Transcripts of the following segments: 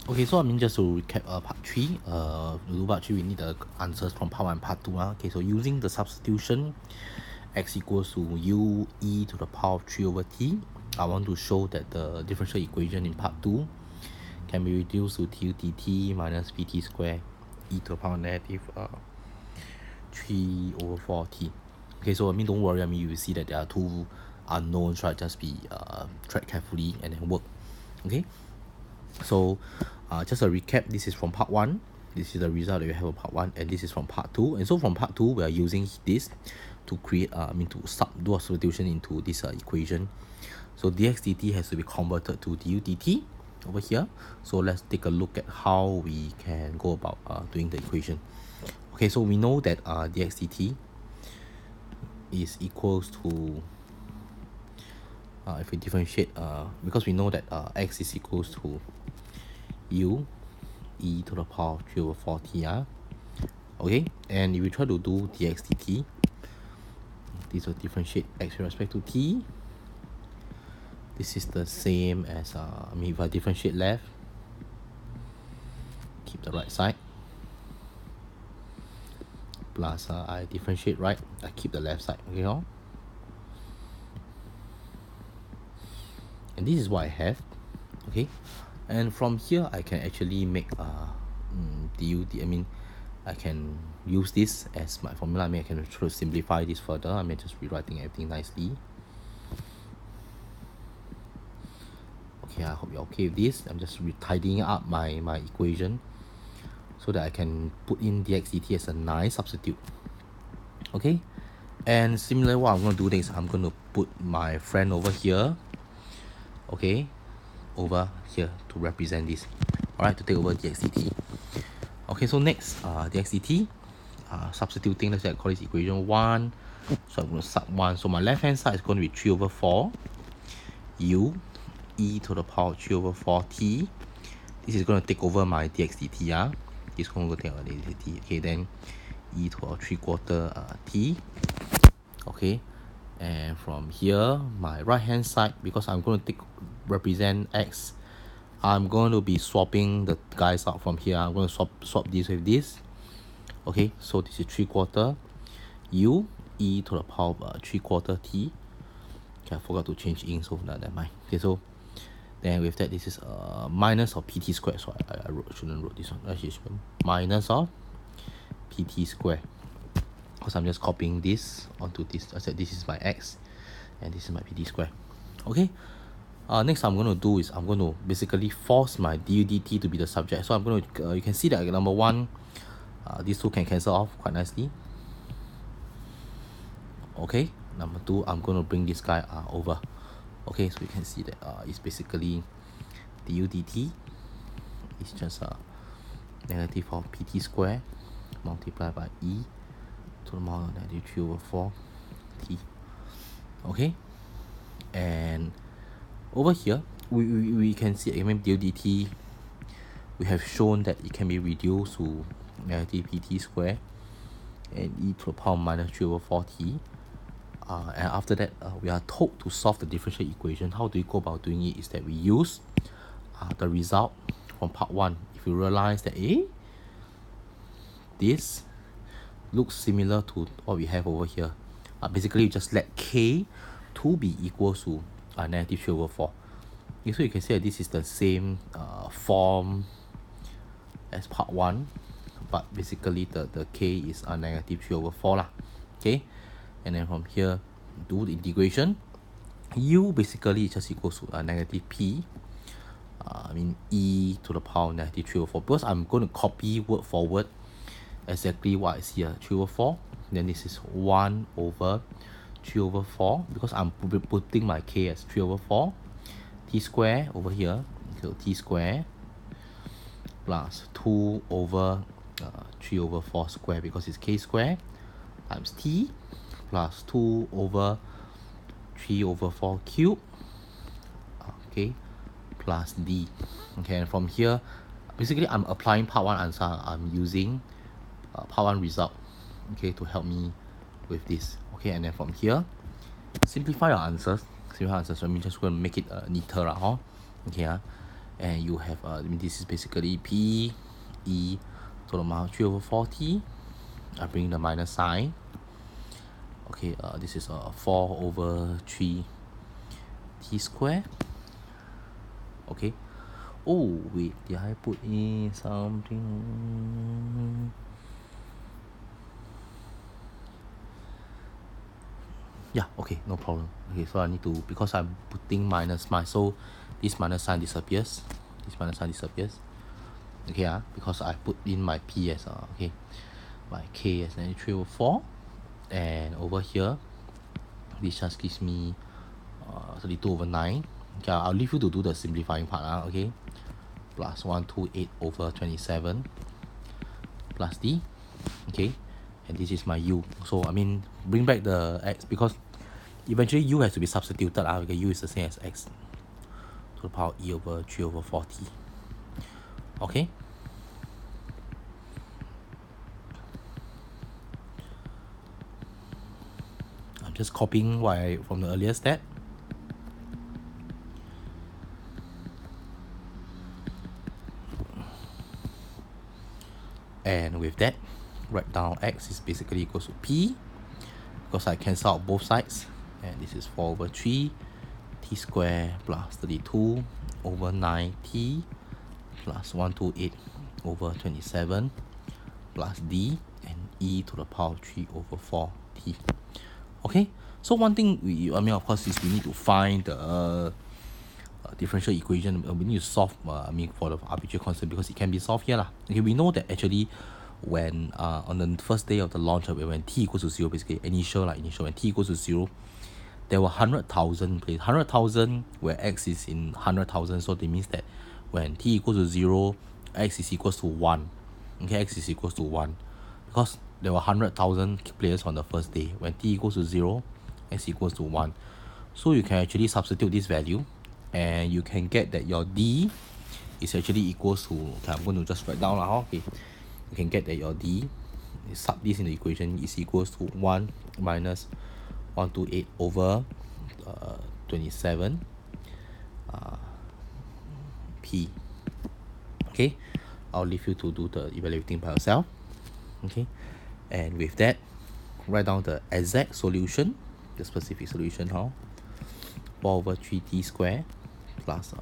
Okay, so I mean just to recap part 3, to do part 3 we need the answers from part 1 part 2. Okay, so using the substitution x equals to u e to the power of 3 over t, I want to show that the differential equation in part 2 can be reduced to tu dt minus pt square e to the power negative 3 over 4t. Okay, so I mean don't worry, I mean you will see that there are two unknowns, right? Just be tread carefully and then work. Okay, so just a recap, this is from part 1, this is the result that we have of part 1, and this is from part 2. And so from part 2 we are using this to create to do a substitution into this equation. So dx dt has to be converted to du dt over here. So let's take a look at how we can go about doing the equation. Okay, so we know that dx dt is equals to if we differentiate because we know that x is equals to u e to the power of 3 over 4t. Okay, and if we try to do dx dt, this will differentiate x with respect to t. This is the same as if I differentiate left, keep the right side, plus I differentiate right, I keep the left side. Okay, and this is what I have. Okay, and from here I can actually make I can use this as my formula. I can try to simplify this further. Just rewriting everything nicely. Okay, I hope you're okay with this. I'm just tidying up my equation so that I can put in dx dt as a nice substitute. Okay, and similarly what I'm going to do next, I'm going to put my friend over here. Okay, over here to represent this. Alright, to take over dx dt. Okay, so next dx dt, substituting, let's say I call this equation 1. So I'm going to sub 1. So my left hand side is going to be 3 over 4 u e to the power of 3 over 4t. This is going to take over my dx dt. This is going to take over dx dt. Okay, then e to the 3/4 t. Okay, and from here my right hand side, because I'm going to represent x, I'm going to be swapping the guys out from here. I'm going to swap this with this. Okay, so this is 3/4 u e to the power of 3/4 t. Okay, I forgot to change in, so never mind. Okay, so then with that, this is minus of pt squared. So I shouldn't wrote this one. Actually, minus of pt squared, because I'm just copying this onto this. I said this is my x and this is my pt squared. Okay, next I'm going to do is I'm going to basically force my du dt to be the subject. So I'm going to you can see that number 1, these two can cancel off quite nicely. Okay, number 2, I'm going to bring this guy over. Okay, so you can see that it's basically du dt is just negative of pt squared multiplied by e to the power of negative 3 over 4 t. Okay, and over here we can see du dt, we have shown that it can be reduced to negative pt squared and e to the power minus 3 over 4t. And after that, we are told to solve the differential equation. How do we go about doing it? Is that we use the result from part 1. If you realize that this looks similar to what we have over here, basically you just let k to be equal to negative 3 over 4. Okay, so you can see that this is the same form as part 1, but basically the k is negative 3 over 4 lah. Okay, and then from here do the integration. U basically is just equals to negative p e to the power of negative 3 over 4, because I'm going to copy word for word exactly what I see here, 3 over 4. Then this is 1 over 3 over 4, because I'm putting my k as 3 over 4. T square over here, so t square plus 2 over 3 over 4 square, because it's k square, times t plus 2 over 3 over 4 cube, okay, plus d. Okay, and from here basically I'm applying part 1 answer. I'm using part 1 result, okay, to help me with this. Okay, and then from here simplify your answers. Let me just go and make it neater. Okay, and you have this is basically P E to the power 3 over 4t. I bring the minus sign. Okay, this is 4 over 3 t square. Okay. Oh wait, did I put in something? Yeah, okay, no problem. Okay, so I need to, because I'm putting minus, so this minus sign disappears. This minus sign disappears. Okay, because I put in my P as okay, my K as 93 over 4. And over here, this just gives me 32 over 9. Okay, I'll leave you to do the simplifying part. Okay, plus 128 over 27 plus D. Okay, and this is my U. So I mean, bring back the X, because eventually U has to be substituted. Because U is the same as X to the power E over 3 over 4t. Okay. I'm just copying what from the earlier step. And with that, write down X is basically equals to P, because I cancel out both sides. And this is 4 over 3 t square plus 32 over 9t plus 128 over 27 plus D and E to the power 3 over 4t. Okay, so one thing of course, is we need to find the differential equation. We need to solve for the arbitrary constant, because it can be solved here. Okay, we know that actually when on the first day of the launch, when t equals to 0, basically initial, when t equals to 0, there were 100,000 places. 100,000 where x is in 100,000, so that means that when t equals to 0, x is equals to 1. Okay, x is equals to 1, because there were 100,000 players on the first day. When t equals to 0, x equals to 1. So you can actually substitute this value, and you can get that your D is actually equals to, okay, I'm going to just write down. Okay, you can get that your D, sub this in the equation, is equals to 1 minus 128 over 27 P. Okay, I'll leave you to do the evaluating by yourself. Okay, and with that, write down the exact solution, the specific solution. 4 over 3t square plus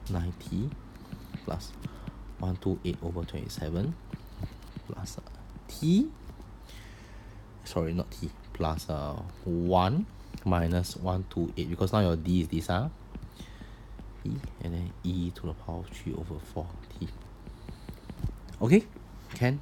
9t plus 128 over 27 plus t, sorry, not t, plus 1 minus 128, because now your D is this, E, and then E to the power 3 over 4t. Okay, can.